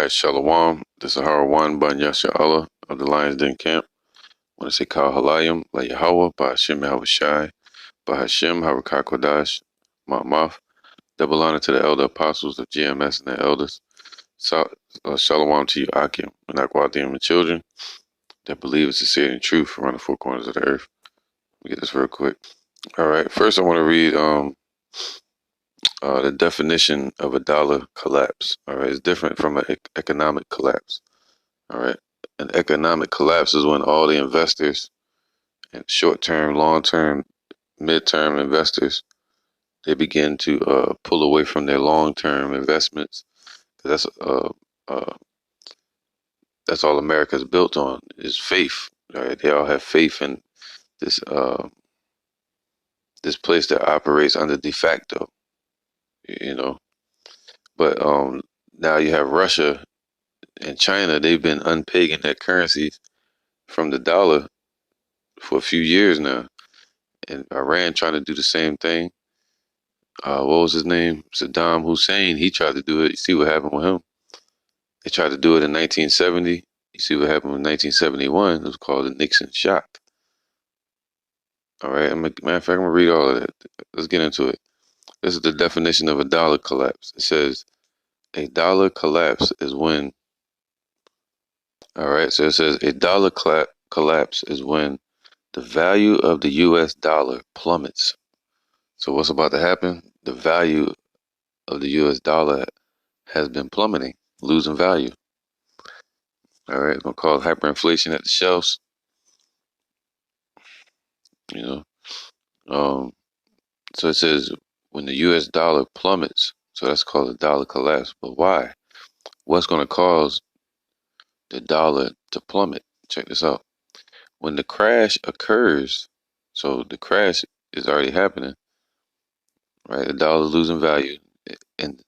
All right, Shalom. This is Harawan Ban Yasha Allah of the Lions Den Camp. I want to say Kal Halayim, La Yahweh, Ba Hashem Yahushai, Ba Hashem Harakah Kodash, Ma'amaf. Double honor to the elder apostles of GMS and their elders. Shalom to you, Akim, and Akwadim and children that believe in sincerity and truth around the four corners of the earth. Let me get this real quick. All right, first I want to read the definition of a dollar collapse. All right, it's different from an economic collapse. All right. An economic collapse is when all the investors and short-term, long-term, mid-term investors, they begin to pull away from their long-term investments. That's uh, that's all America's built on is faith. Right? They all have faith in this this place that operates under de facto. You know, but now you have Russia and China. They've been unpegging their currencies from the dollar for a few years now, and Iran trying to do the same thing. What was his name? Saddam Hussein. He tried to do it. You see what happened with him. They tried to do it in 1970. You see what happened in 1971. It was called the Nixon shock. All right. Matter of fact, I'm gonna read all of that. Let's get into it. This is the definition of a dollar collapse. It says a dollar collapse is when. All right. So it says a dollar collapse is when the value of the U.S. dollar plummets. So what's about to happen? The value of the U.S. dollar has been plummeting, losing value. All right, it's gonna cause hyperinflation at the shelves. You know, um, so it says when the U.S. dollar plummets, so that's called a dollar collapse. But why? What's gonna cause the dollar to plummet? Check this out. When the crash occurs, so the crash is already happening, right? The dollar is losing value, and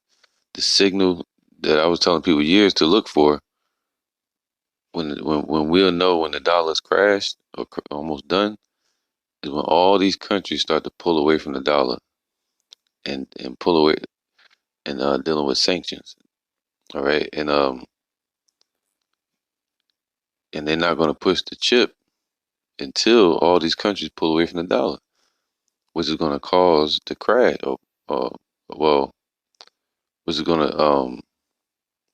the signal that I was telling people years to look for when we'll know when the dollar's crashed or almost done is when all these countries start to pull away from the dollar and pull away and dealing with sanctions. All right, and they're not going to push the chip until all these countries pull away from the dollar, which is going to cause the crash. Or well, which is going to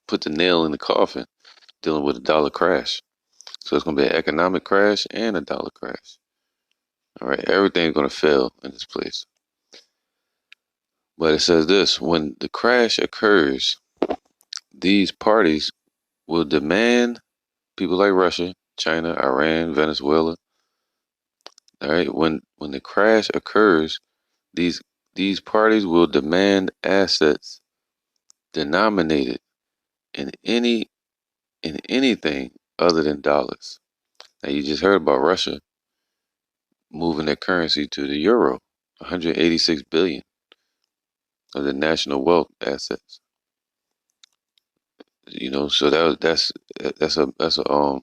put the nail in the coffin dealing with a dollar crash. So it's going to be an economic crash and a dollar crash. All right, everything's going to fail in this place. But it says this: when the crash occurs, these parties will demand people like Russia, China, Iran, Venezuela. All right, when the crash occurs, these these parties will demand assets denominated in anything other than dollars. Now you just heard about Russia moving their currency to the euro, 186 billion of the national wealth assets. You know, so that's a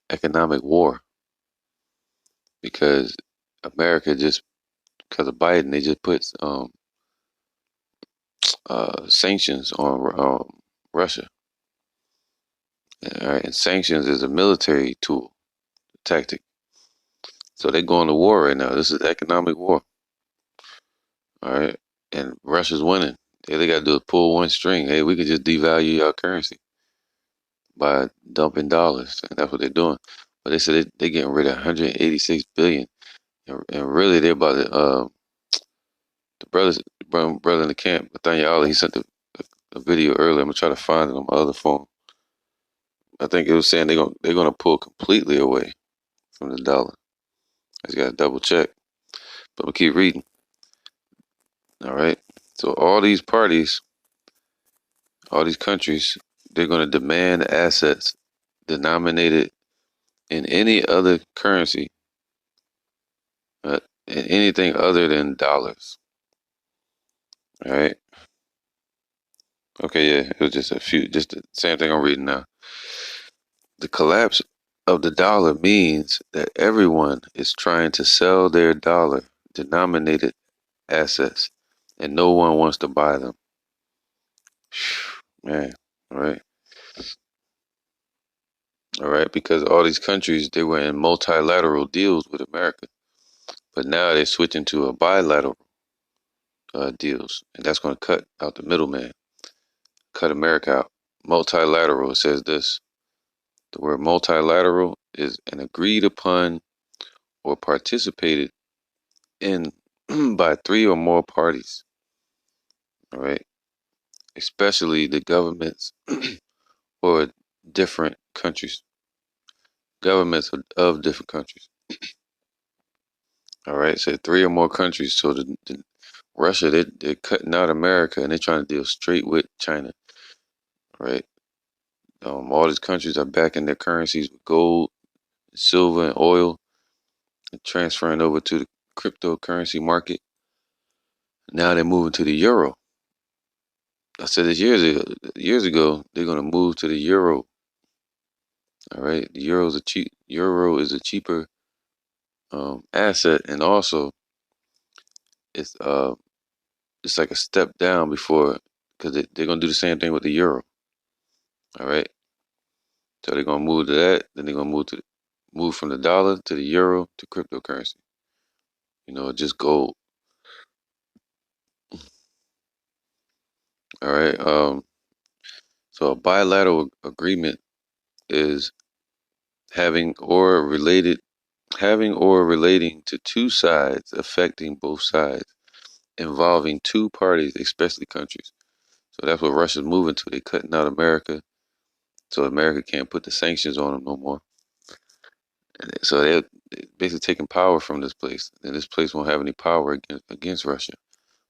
economic war because America just because of Biden they just put sanctions on Russia. All right, and sanctions is a military tool tactic. So they're going to war right now. This is economic war. All right, and Russia's winning. They got to do is pull one string. Hey, we could just devalue our currency by dumping dollars, and that's what they're doing. But they said they're getting rid of 186 billion, and really they're about to. The brother in the camp, Nathaniel Ali, he sent a video earlier. I'm gonna try to find it on my other phone. I think it was saying they're gonna pull completely away from the dollar. I just gotta double check, but we'll keep reading. All right. So all these parties, all these countries, they're gonna demand assets denominated in any other currency, in anything other than dollars. All right. Okay. Yeah. It was just just the same thing I'm reading now. The collapse of the dollar means that everyone is trying to sell their dollar denominated assets and no one wants to buy them. Man, all right. All right, because all these countries they were in multilateral deals with America, but now they're switching to a bilateral deals, and that's going to cut out the middleman, cut America out. Multilateral, it says this. The word multilateral is an agreed upon or participated in by three or more parties. All right, especially the governments or different countries, governments of different countries. All right, so three or more countries. So the Russia, they're cutting out America and they're trying to deal straight with China. Right, all these countries are backing their currencies with gold, silver, and oil, and transferring over to the cryptocurrency market. Now they're moving to the euro. I said this years ago. Years ago, they're gonna move to the euro. All right, the euro is a cheap. Euro is a cheaper asset, and also it's uh it's like a step down before because they're gonna do the same thing with the euro. All right, so they're gonna move to that. Then they're gonna move from the dollar to the euro to cryptocurrency. Just gold. All right. So a bilateral agreement is having or related having or relating to two sides affecting both sides, involving two parties, especially countries. So that's what Russia's moving to. They're cutting out America, so America can't put the sanctions on them no more. So they're basically taking power from this place, and this place won't have any power against Russia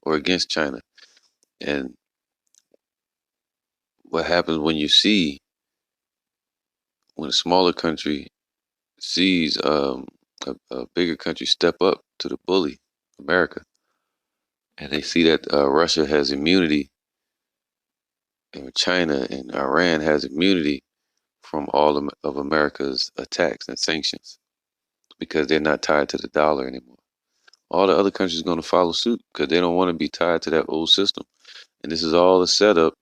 or against China. And what happens when a smaller country sees a bigger country step up to the bully, America, and they see that Russia has immunity, and China and Iran has immunity from all of America's attacks and sanctions because they're not tied to the dollar anymore. All the other countries are going to follow suit because they don't want to be tied to that old system. And this is all a setup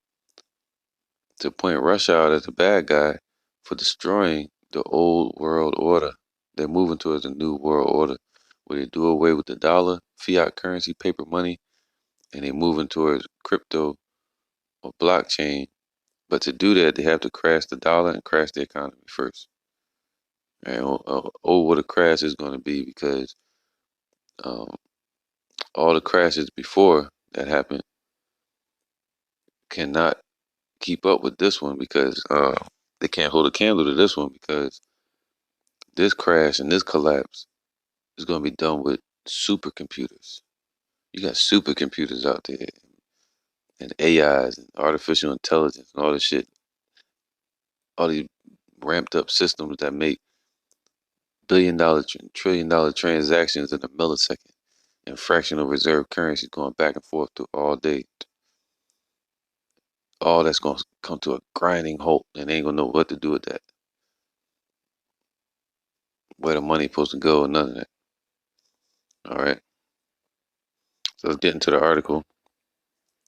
to point Russia out as a bad guy for destroying the old world order. They're moving towards a new world order where they do away with the dollar, fiat currency, paper money, and they're moving towards crypto or blockchain. But to do that, they have to crash the dollar and crash the economy first. And what a crash is going to be because um, all the crashes before that happened cannot keep up with this one because they can't hold a candle to this one because this crash and this collapse is going to be done with supercomputers. You got supercomputers out there and AIs and artificial intelligence and all this shit, all these ramped up systems that make billion-dollar, trillion-dollar transactions in a millisecond and fractional reserve currencies going back and forth through all day. All that's going to come to a grinding halt and they ain't going to know what to do with that. Where the money supposed to go, none of that. All right. So let's get into the article.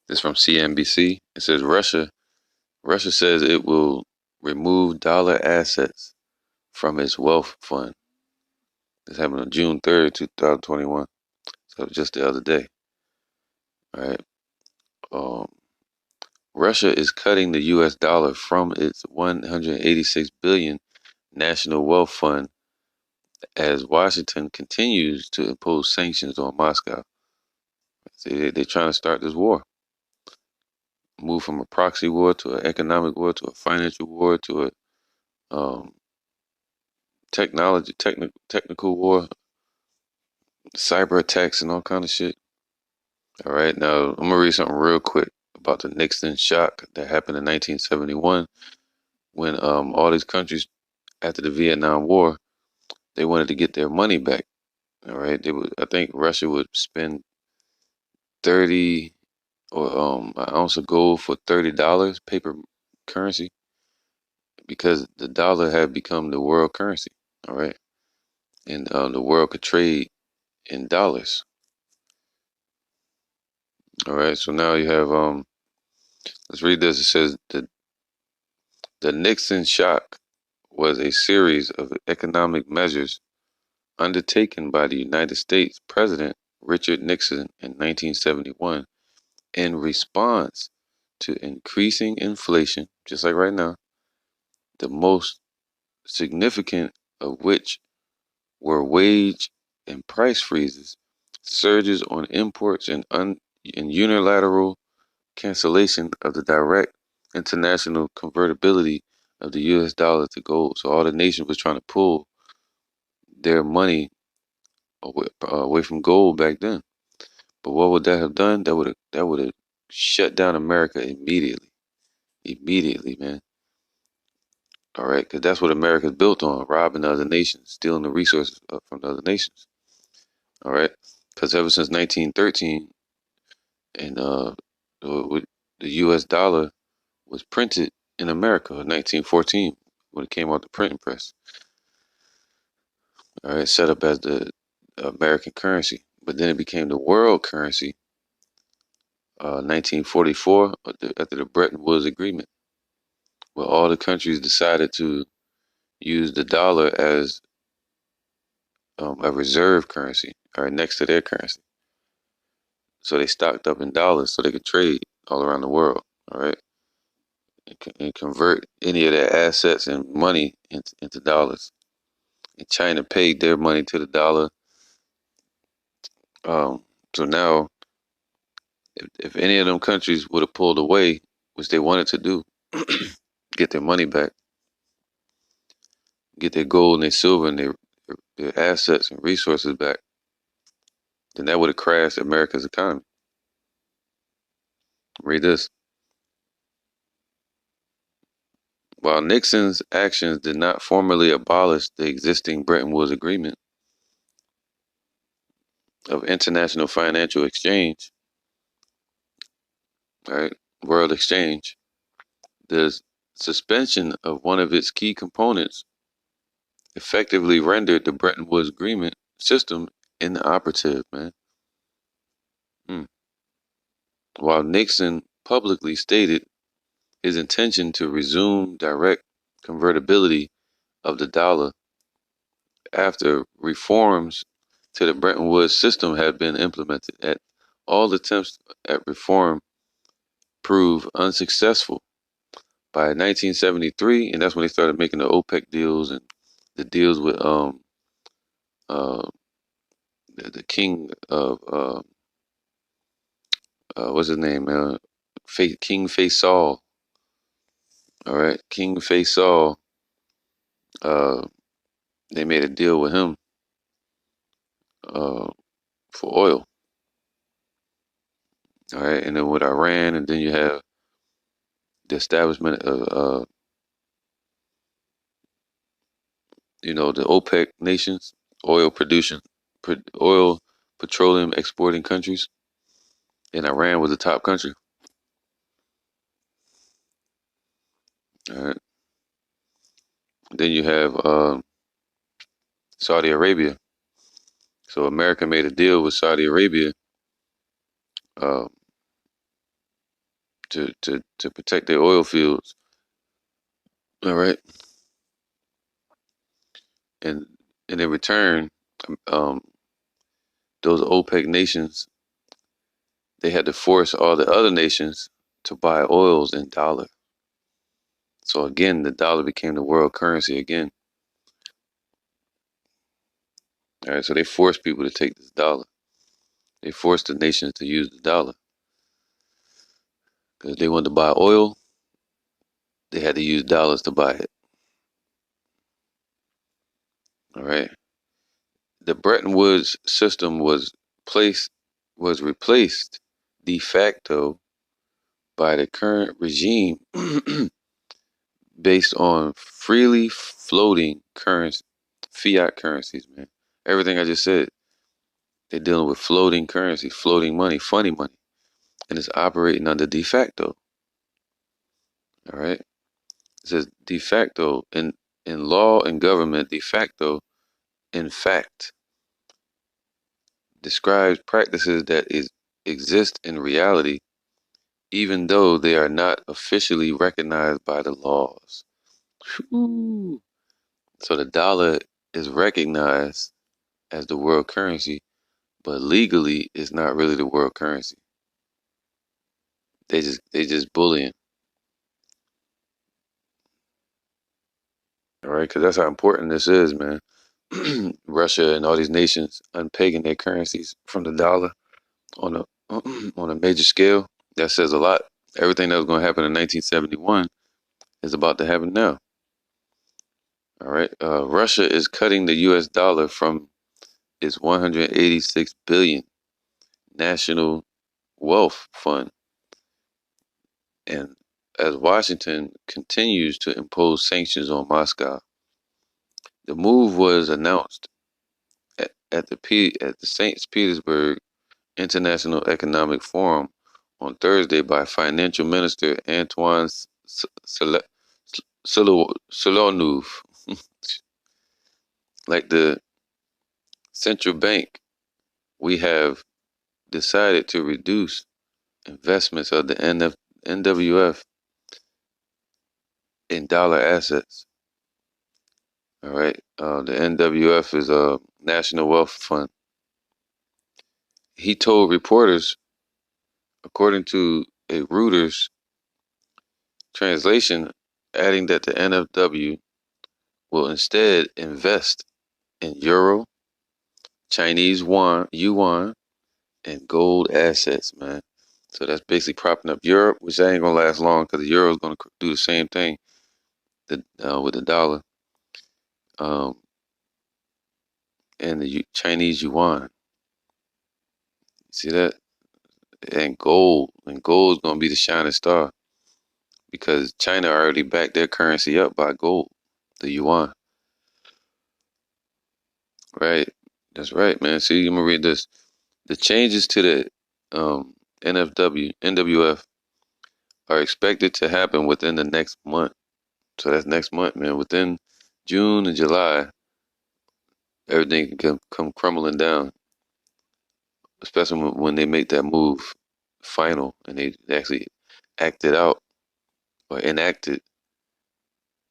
This is from CNBC. It says Russia says it will remove dollar assets from its wealth fund. This happened on June 3rd, 2021. So just the other day. All right. Um, Russia is cutting the US dollar from its 186 billion national wealth fund as Washington continues to impose sanctions on Moscow. See, they're trying to start this war. Move from a proxy war to an economic war to a financial war to a um, technical war, cyber attacks and all kind of shit. All right, now I'm gonna read something real quick about the Nixon shock that happened in 1971 when all these countries after the Vietnam War they wanted to get their money back. All right, I think Russia would spend 30 or an ounce of gold for $30 paper currency because the dollar had become the world currency. All right, and the world could trade in dollars. All right, so now you have let's read this. It says the The Nixon shock was a series of economic measures undertaken by the United States President Richard Nixon in 1971 in response to increasing inflation, just like right now, the most significant of which were wage and price freezes, surges on imports, and unilateral cancellation of the direct international convertibility of the US dollar to gold. So all the nations was trying to pull their money away from gold back then. But what would that have done? That would have shut down America immediately. Immediately, man. All right, because that's what America's built on: robbing other nations, stealing the resources from the other nations. All right, because ever since 1913, and the U.S. dollar was printed in America in 1914 when it came out the printing press. All right, set up as the American currency, but then it became the world currency. 1944, after the Bretton Woods Agreement, where all the countries decided to use the dollar as a reserve currency, all right, next to their currency. So they stocked up in dollars so they could trade all around the world, all right, and convert any of their assets and money into dollars. And China paid their money to the dollar. Um, so now, if any of them countries would have pulled away, which they wanted to do, get their money back, get their gold and their silver and their assets and resources back, then that would have crashed America's economy. Read this. While Nixon's actions did not formally abolish the existing Bretton Woods Agreement of international financial exchange, all right, world exchange, the suspension of one of its key components effectively rendered the Bretton Woods Agreement system inoperative, man. While Nixon publicly stated his intention to resume direct convertibility of the dollar after reforms to the Bretton Woods system had been implemented, all attempts at reform proved unsuccessful. By 1973, and that's when they started making the OPEC deals and the deals with uh, the king of what's his name? King Faisal. All right, King Faisal. Uh, they made a deal with him uh, for oil. All right, and then with Iran, and then you have the establishment of the OPEC nations, oil producing, oil petroleum exporting countries, and Iran was the top country. All right, then you have Saudi Arabia. So America made a deal with Saudi Arabia uh, to protect their oil fields. All right, and in return, um, those OPEC nations, they had to force all the other nations to buy oils in dollar. So again, the dollar became the world currency again. All right, so they forced people to take this dollar. They forced the nations to use the dollar because they wanted to buy oil. They had to use dollars to buy it. All right. The Bretton Woods system was replaced de facto by the current regime based on freely floating fiat currencies, man. Everything I just said, they're dealing with floating currency, floating money, funny money, and it's operating under de facto. All right. It says de facto in law and government. De facto, in fact, describes practices that exist in reality, even though they are not officially recognized by the laws. Whew. So the dollar is recognized as the world currency, but legally it's not really the world currency. They just bullying, all right? Because that's how important this is, man. Russia and all these nations unpegging their currencies from the dollar on a on a major scale. That says a lot. Everything that was going to happen in 1971 is about to happen now. All right. Russia is cutting the U.S. dollar from its 186 billion national wealth fund, and as Washington continues to impose sanctions on Moscow. The move was announced at the St. Petersburg International Economic Forum on Thursday by Financial Minister Antoine Solonov. Like the central bank, we have decided to reduce investments of the NWF in dollar assets. All right. The NWF is a National Wealth Fund. He told reporters, according to a Reuters translation, adding that the NFW will instead invest in euro, Chinese yuan, and gold assets, man. So that's basically propping up Europe, which ain't gonna last long because the euro is gonna do the same thing with the dollar, um, and the Chinese yuan. See that? And gold is gonna be the shining star because China already backed their currency up by gold, the yuan. Right? That's right, man. See, I'm gonna read this. The changes to the NWF are expected to happen within the next month. So that's next month, man. Within June and July, everything can come crumbling down, especially when they make that move final and they actually act it out or enact it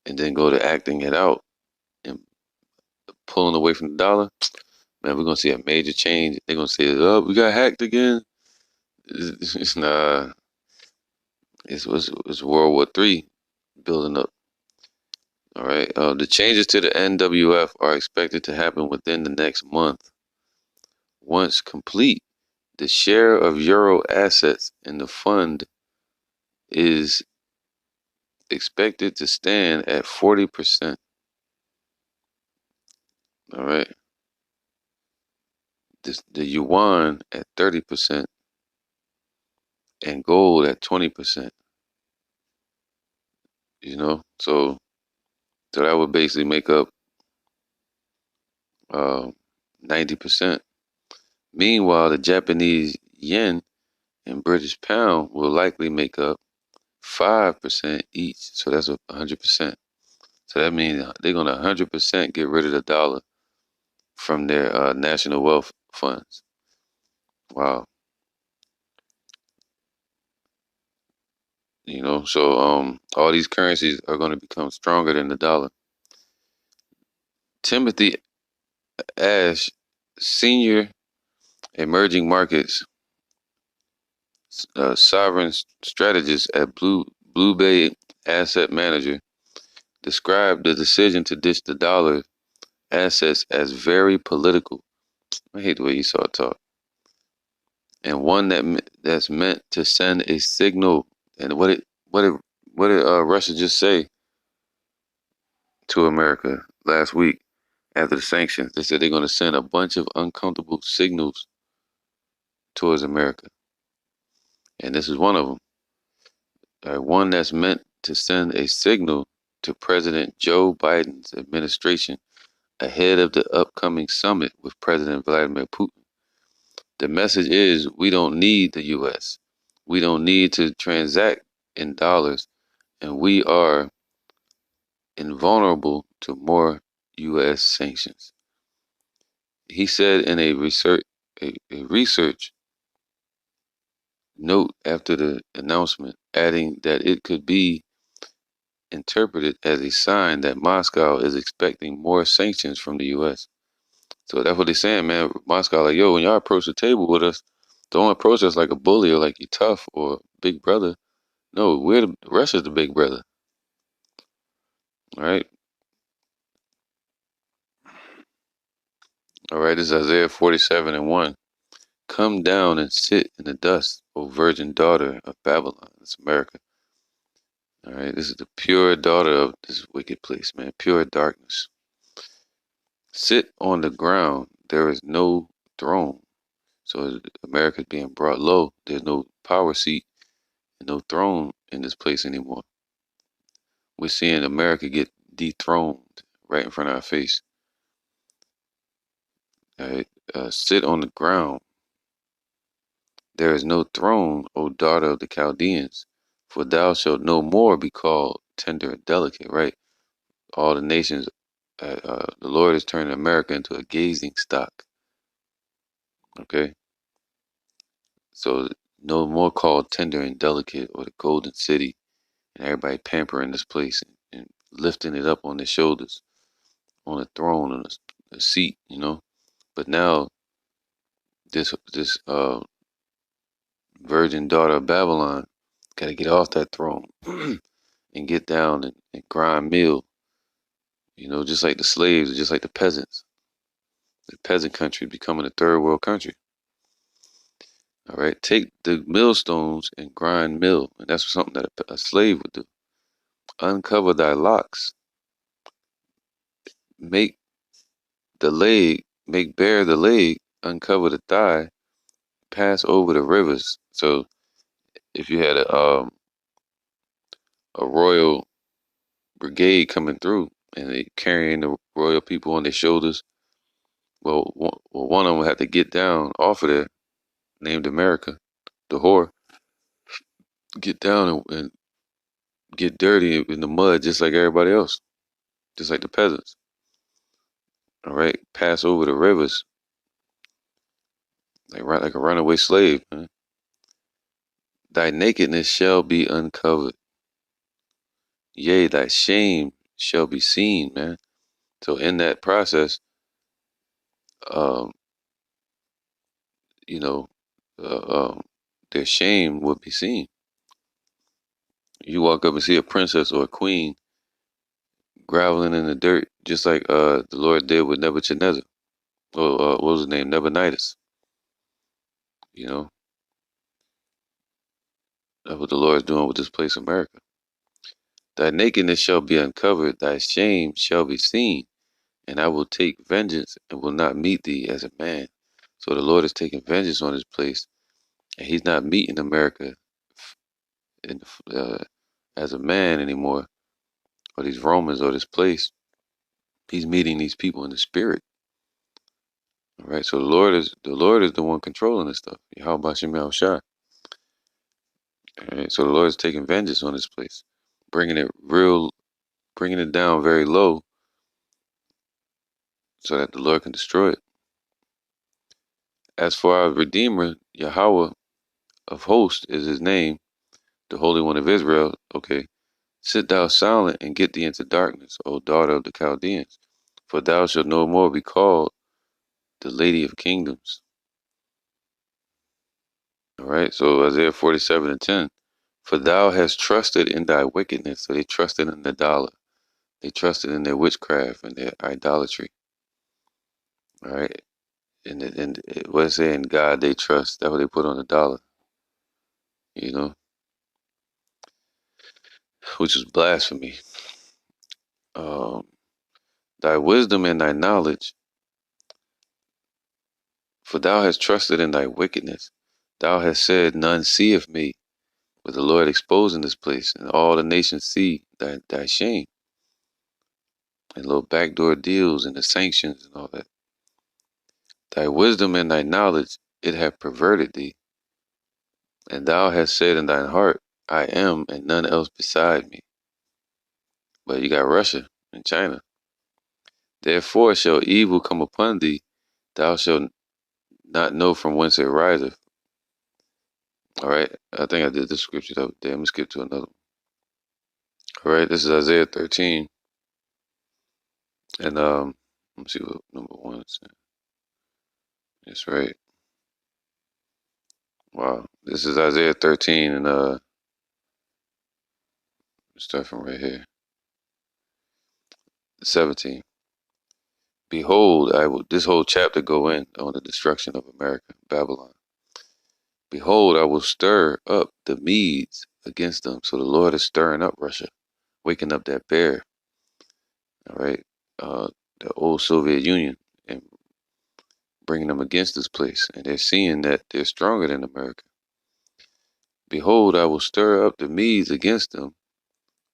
and then go to acting it out and pulling away from the dollar. Man, we're gonna see a major change. They're gonna say, "Oh, we got hacked again." It's nah. It's World War III building up. All right. The changes to the NWF are expected to happen within the next month. Once complete, the share of euro assets in the fund is expected to stand at 40%. All right. The yuan at 30% and gold at 20%. You know, so that would basically make up 90%. Meanwhile, the Japanese yen and British pound will likely make up 5% each. So that's 100%. So that means they're going to 100% get rid of the dollar from their national wealth funds. Wow. So all these currencies are going to become stronger than the dollar. Timothy Ash, senior emerging markets sovereign strategist at Blue Bay Asset Manager, described the decision to ditch the dollar assets as very political. I hate the way you saw it talk, and one that's meant to send a signal. And what did Russia just say to America last week after the sanctions? They said they're going to send a bunch of uncomfortable signals towards America, and this is one of them. One that's meant to send a signal to President Joe Biden's administration ahead of the upcoming summit with President Vladimir Putin. The message is we don't need the US. We don't need to transact in dollars, and we are invulnerable to more US sanctions. He said in a research note after the announcement, adding that it could be interpreted as a sign that Moscow is expecting more sanctions from the U.S. So that's what they're saying, man. Moscow, like, yo, when y'all approach the table with us, don't approach us like a bully or like you tough or big brother. No, Russia's the big brother. All right. All right. This is Isaiah 47:1. Come down and sit in the dust, O virgin daughter of Babylon. That's America. All right. This is the pure daughter of this wicked place, man. Pure darkness. Sit on the ground. There is no throne. So America's being brought low. There's no power seat and no throne in this place anymore. We're seeing America get dethroned right in front of our face. All right. Sit on the ground. There is no throne, O daughter of the Chaldeans, for thou shalt no more be called tender and delicate, right? All the nations, the Lord is turning America into a gazing stock, okay? So no more called tender and delicate or the golden city, and everybody pampering this place and lifting it up on their shoulders, on a throne, on a seat, you know? But now this virgin daughter of Babylon got to get off that throne and get down and grind meal, you know, just like the slaves, just like the peasants. The peasant country becoming a third world country. All right, take the millstones and grind mill, and that's something that a slave would do. Uncover thy locks, make the leg, make bare the leg, uncover the thigh, pass over the rivers. So if you had a royal brigade coming through and they carrying the royal people on their shoulders, one of them would have to get down off of there, named America, the whore, get down and get dirty in the mud just like everybody else, just like the peasants. All right, pass over the rivers like a runaway slave. Man. Thy nakedness shall be uncovered, yea, thy shame shall be seen, man. So in that process, um, you know, their shame would be seen. You walk up and see a princess or a queen groveling in the dirt, just like the Lord did with Nebuchadnezzar. Or what was his name? Nabonidus. You know, that's what the Lord is doing with this place, America. Thy nakedness shall be uncovered, thy shame shall be seen, and I will take vengeance and will not meet thee as a man. So the Lord is taking vengeance on this place, and He's not meeting America in, as a man anymore, or these Romans or this place. He's meeting these people in the spirit. All right, so the Lord is the one controlling this stuff. How about Shemal Shah? All right, so the Lord is taking vengeance on this place, bringing it down very low, so that the Lord can destroy it. As for our Redeemer, Yahweh of hosts is his name, the Holy One of Israel. Okay, sit thou silent and get thee into darkness, O daughter of the Chaldeans, for thou shalt no more be called the Lady of Kingdoms. All right, so Isaiah 47:10. For thou hast trusted in thy wickedness. So they trusted in the dollar. They trusted in their witchcraft and their idolatry. All right, and what it say in God they trust. That's what they put on the dollar. You know, which is blasphemy. Um, Thy wisdom and thy knowledge, for thou hast trusted in thy wickedness. Thou hast said, none seeth me. With the Lord exposing this place, and all the nations see thy shame, and little backdoor deals and the sanctions and all that. Thy wisdom and thy knowledge, it hath perverted thee. And thou hast said in thine heart, I am, and none else beside me. But you got Russia and China. Therefore shall evil come upon thee, thou shalt not know from whence it riseth. All right, I think I did this scripture the other day. Let me skip to another one. All right, this is Isaiah 13, and let me see what number one is. That's right. Wow, this is Isaiah 13, and start from right here, 17. Behold, I will. This whole chapter go in on the destruction of America, Babylon. Behold, I will stir up the Medes against them. So the Lord is stirring up Russia, waking up that bear. All right, the old Soviet Union, and bringing them against this place, and they're seeing that they're stronger than America. Behold, I will stir up the Medes against them,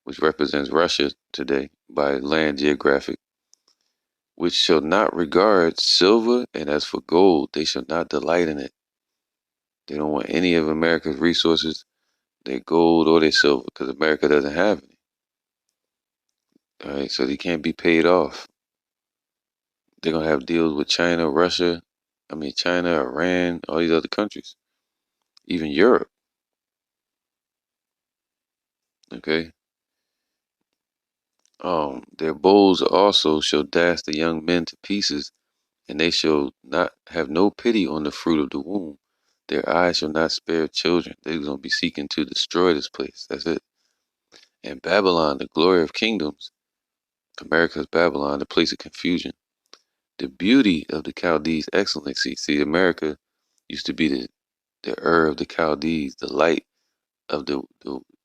which represents Russia today by land geographic, which shall not regard silver, and as for gold, they shall not delight in it. They don't want any of America's resources, their gold or their silver, because America doesn't have any. All right, so they can't be paid off. They're gonna have deals with China, Russia, China, Iran, all these other countries, even Europe. Okay. Their bows also shall dash the young men to pieces, and they shall not have no pity on the fruit of the womb. Their eyes shall not spare children. They're gonna be seeking to destroy this place. That's it. And Babylon, the glory of kingdoms, America's Babylon, the place of confusion. The beauty of the Chaldees' excellency. See, America used to be the of the Chaldees, the light of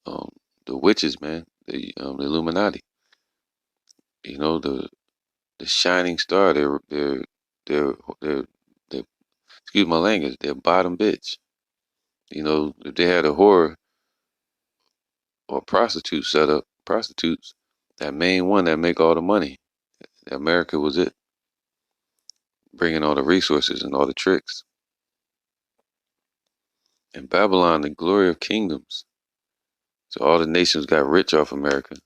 um the witches, man, the Illuminati. You know, the shining star. They're excuse my language. They're bottom bitch. You know, if they had a whore or prostitute set up, prostitutes, that main one that make all the money. America was it, bringing all the resources and all the tricks. And Babylon, the glory of kingdoms. So all the nations got rich off America.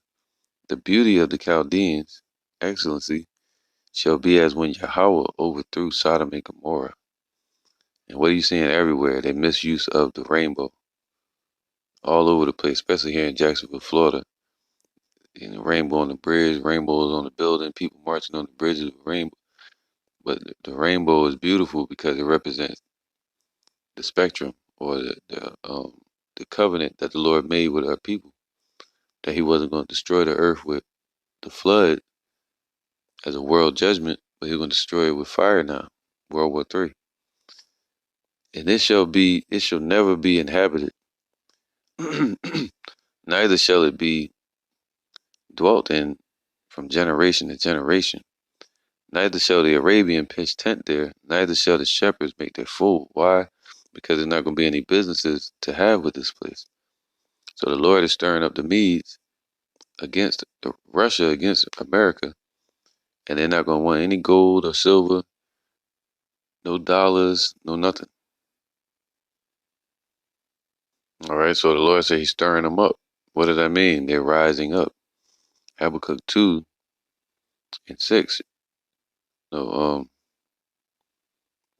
The beauty of the Chaldeans, excellency, shall be as when Yahweh overthrew Sodom and Gomorrah. And what are you seeing everywhere? The misuse of the rainbow. All over the place, especially here in Jacksonville, Florida. You know, rainbow on the bridge, rainbows on the building, people marching on the bridges with rainbow. But the rainbow is beautiful because it represents the spectrum or the covenant that the Lord made with our people. That He wasn't going to destroy the earth with the flood as a world judgment, but He was going to destroy it with fire now, World War III. And it shall never be inhabited, neither shall it be dwelt in from generation to generation. Neither shall the Arabian pitch tent there, neither shall the shepherds make their fold. Why? Because there's not going to be any businesses to have with this place. So the Lord is stirring up the Medes against Russia, against America, and they're not going to want any gold or silver, no dollars, no nothing. All right, so the Lord said He's stirring them up. What does that mean? They're rising up. Habakkuk 2 and 6. No,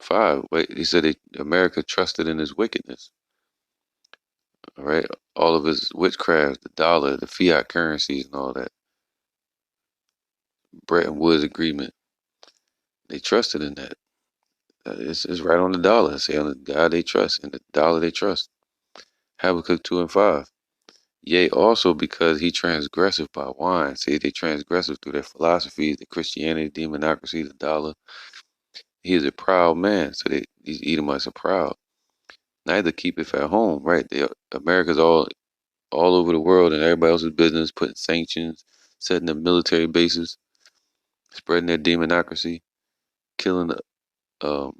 5. Wait, He said America trusted in His wickedness. All right, all of His witchcraft, the dollar, the fiat currencies, and all that. Bretton Woods agreement. They trusted in that. It's right on the dollar. Say on the God they trust and the dollar they trust. Habakkuk 2 and 5. Yea, also because he transgresseth by wine. See, they transgressive through their philosophies, the Christianity, demonocracy, the dollar. He is a proud man. So these Edomites are proud. Neither keepeth at home, right? America's all over the world and everybody else's business, putting sanctions, setting up military bases, spreading their demonocracy, killing um,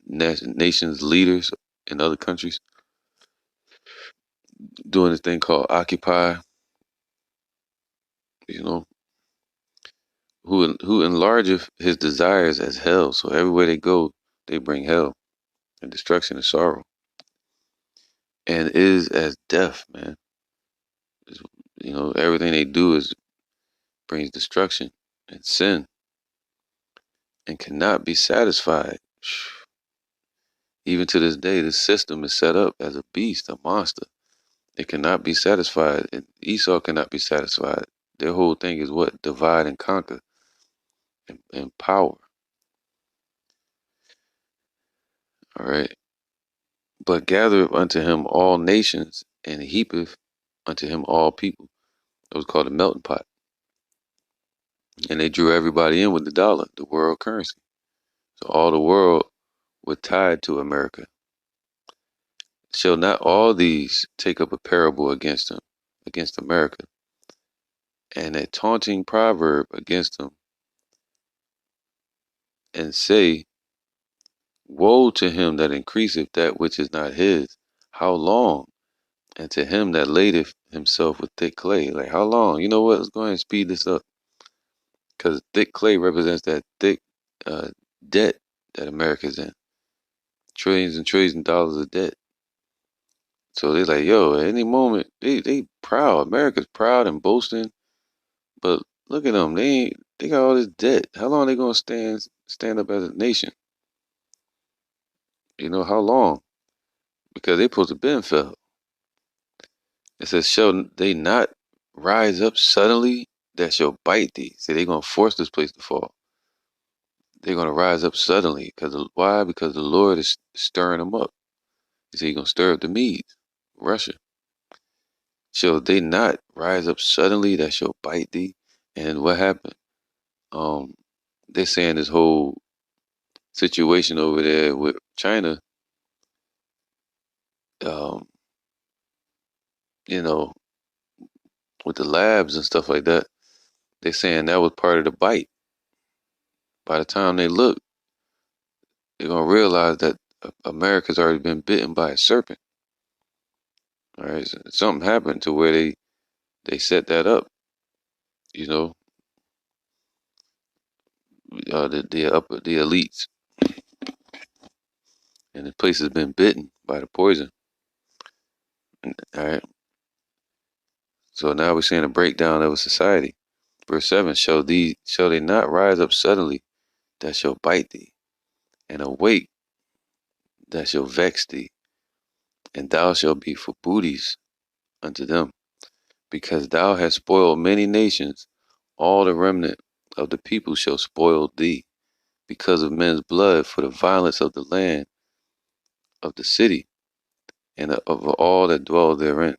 nations' leaders in other countries, doing this thing called Occupy, you know, who enlargeth his desires as hell. So everywhere they go, they bring hell and destruction and sorrow. And is as death, man. It's, everything they do is brings destruction and sin and cannot be satisfied. Even to this day, this system is set up as a beast, a monster. It cannot be satisfied. And Esau cannot be satisfied. Their whole thing is what? Divide and conquer and power. All right. But gathereth unto him all nations and heapeth unto him all people. It was called a melting pot. And they drew everybody in with the dollar, the world currency. So all the world were tied to America. Shall not all these take up a parable against him, against America, and a taunting proverb against him, and say, woe to him that increaseth that which is not his. How long? And to him that ladeth himself with thick clay. Like, how long? You know what? Let's go ahead and speed this up. Because thick clay represents that thick uh, debt that America's in. Trillions and trillions of dollars of debt. So they're like, yo, at any moment, they proud. America's proud and boasting. But look at them. They got all this debt. How long are they gonna stand up as a nation? You know, how long? Because they supposed to been fell. It says, shall they not rise up suddenly that shall bite thee? See, they're gonna force this place to fall. They're gonna rise up suddenly. Why? Because the Lord is stirring them up. He said he's gonna stir up the Medes, Russia. Shall they not rise up suddenly that shall bite thee? And what happened? Um, they're saying this whole situation over there with China, um, you know, with the labs and stuff like that, they're saying that was part of the bite. By the time they look, they're gonna realize that America's already been bitten by a serpent. All right, so something happened to where they set that up. You know, the elites, and the place has been bitten by the poison. All right, so now we're seeing a breakdown of a society. Verse 7: shall they not rise up suddenly that shall bite thee, and awake that shall vex thee, and thou shalt be for booties unto them, because thou hast spoiled many nations. All the remnant of the people shall spoil thee, because of men's blood, for the violence of the land, of the city, and of all that dwell therein.